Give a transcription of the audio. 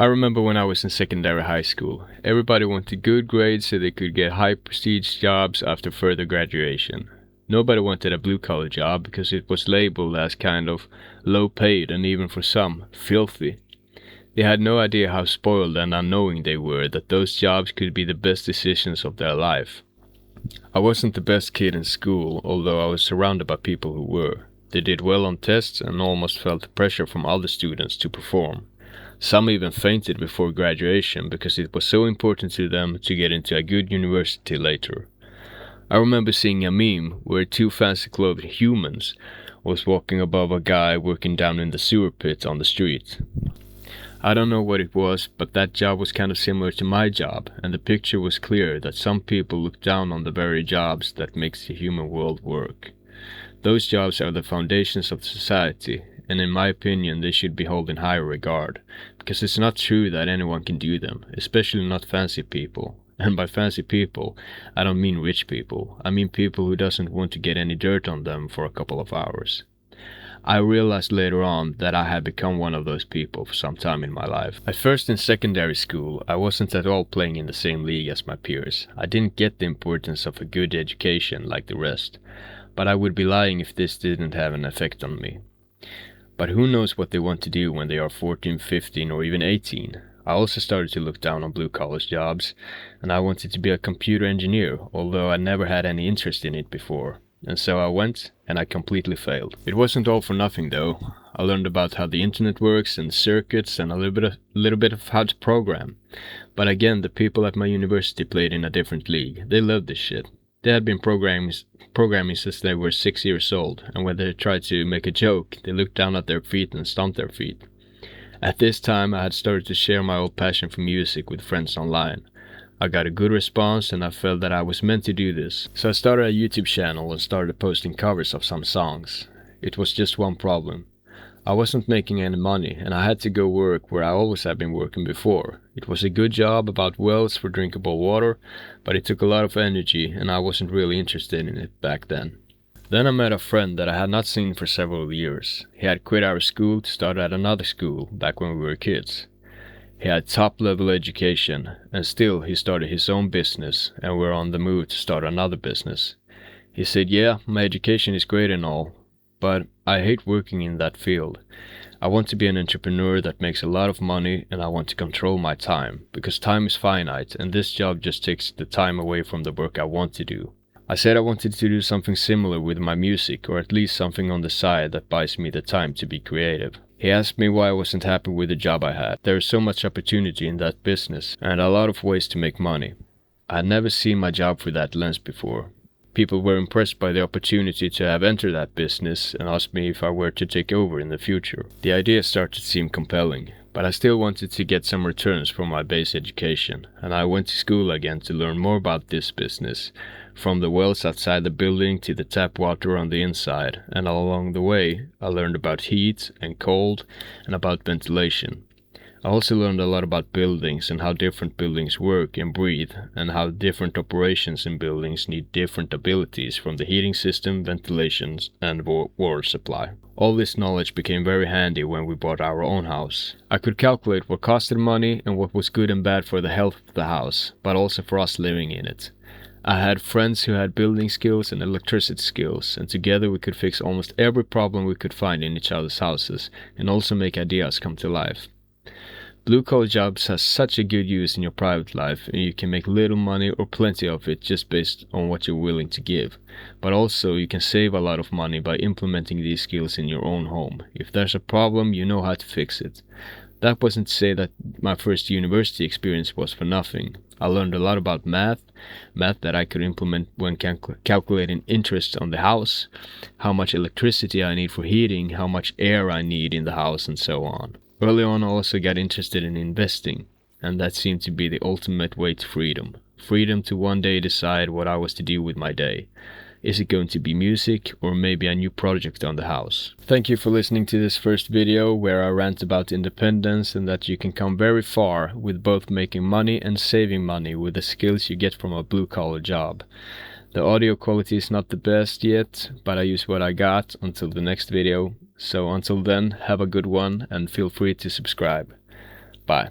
I remember when I was in secondary high school, everybody wanted good grades so they could get high prestige jobs after further graduation. Nobody wanted a blue-collar job because it was labeled as kind of low-paid and even for some, filthy. They had no idea how spoiled and unknowing they were that those jobs could be the best decisions of their life. I wasn't the best kid in school, although I was surrounded by people who were. They did well on tests and almost felt the pressure from other students to perform. Some even fainted before graduation because it was so important to them to get into a good university later. I remember seeing a meme where two fancy-clothed humans was walking above a guy working down in the sewer pit on the street. I don't know what it was, but that job was kind of similar to my job, and the picture was clear that some people look down on the very jobs that makes the human world work. Those jobs are the foundations of society, and in my opinion they should be held in higher regard, because it's not true that anyone can do them, especially not fancy people. And by fancy people, I don't mean rich people, I mean people who doesn't want to get any dirt on them for a couple of hours. I realized later on that I had become one of those people for some time in my life. At first in secondary school, I wasn't at all playing in the same league as my peers. I didn't get the importance of a good education like the rest, but I would be lying if this didn't have an effect on me. But who knows what they want to do when they are 14, 15 or even 18. I also started to look down on blue-collar jobs, and I wanted to be a computer engineer, although I never had any interest in it before. And so I went, and I completely failed. It wasn't all for nothing though. I learned about how the internet works and circuits and a little bit of how to program. But again, the people at my university played in a different league. They loved this shit. They had been programming since they were 6 years old, and when they tried to make a joke, they looked down at their feet and stomped their feet. At this time, I had started to share my old passion for music with friends online. I got a good response and I felt that I was meant to do this. So I started a YouTube channel and started posting covers of some songs. It was just one problem. I wasn't making any money and I had to go work where I always had been working before. It was a good job about wells for drinkable water, but it took a lot of energy and I wasn't really interested in it back then. Then I met a friend that I had not seen for several years. He had quit our school to start at another school back when we were kids. He had top-level education, and still he started his own business, and we're on the move to start another business. He said, yeah, my education is great and all, but I hate working in that field. I want to be an entrepreneur that makes a lot of money, and I want to control my time, because time is finite, and this job just takes the time away from the work I want to do. I said I wanted to do something similar with my music, or at least something on the side that buys me the time to be creative. He asked me why I wasn't happy with the job I had. There is so much opportunity in that business, and a lot of ways to make money. I had never seen my job through that lens before. People were impressed by the opportunity to have entered that business and asked me if I were to take over in the future. The idea started to seem compelling, but I still wanted to get some returns from my base education, and I went to school again to learn more about this business, from the wells outside the building to the tap water on the inside, and along the way I learned about heat and cold and about ventilation. I also learned a lot about buildings and how different buildings work and breathe, and how different operations in buildings need different abilities from the heating system, ventilations, and water supply. All this knowledge became very handy when we bought our own house. I could calculate what costed money and what was good and bad for the health of the house, but also for us living in it. I had friends who had building skills and electricity skills, and together we could fix almost every problem we could find in each other's houses, and also make ideas come to life. Blue-collar jobs has such a good use in your private life, and you can make little money or plenty of it just based on what you're willing to give. But also you can save a lot of money by implementing these skills in your own home. If there's a problem, you know how to fix it. That wasn't to say that my first university experience was for nothing. I learned a lot about math that I could implement when calculating interest on the house, how much electricity I need for heating, how much air I need in the house, and so on. Early on I also got interested in investing, and that seemed to be the ultimate way to freedom. Freedom to one day decide what I was to do with my day. Is it going to be music or maybe a new project on the house? Thank you for listening to this first video where I rant about independence and that you can come very far with both making money and saving money with the skills you get from a blue-collar job. The audio quality is not the best yet, but I use what I got until the next video. So until then, have a good one and feel free to subscribe. Bye.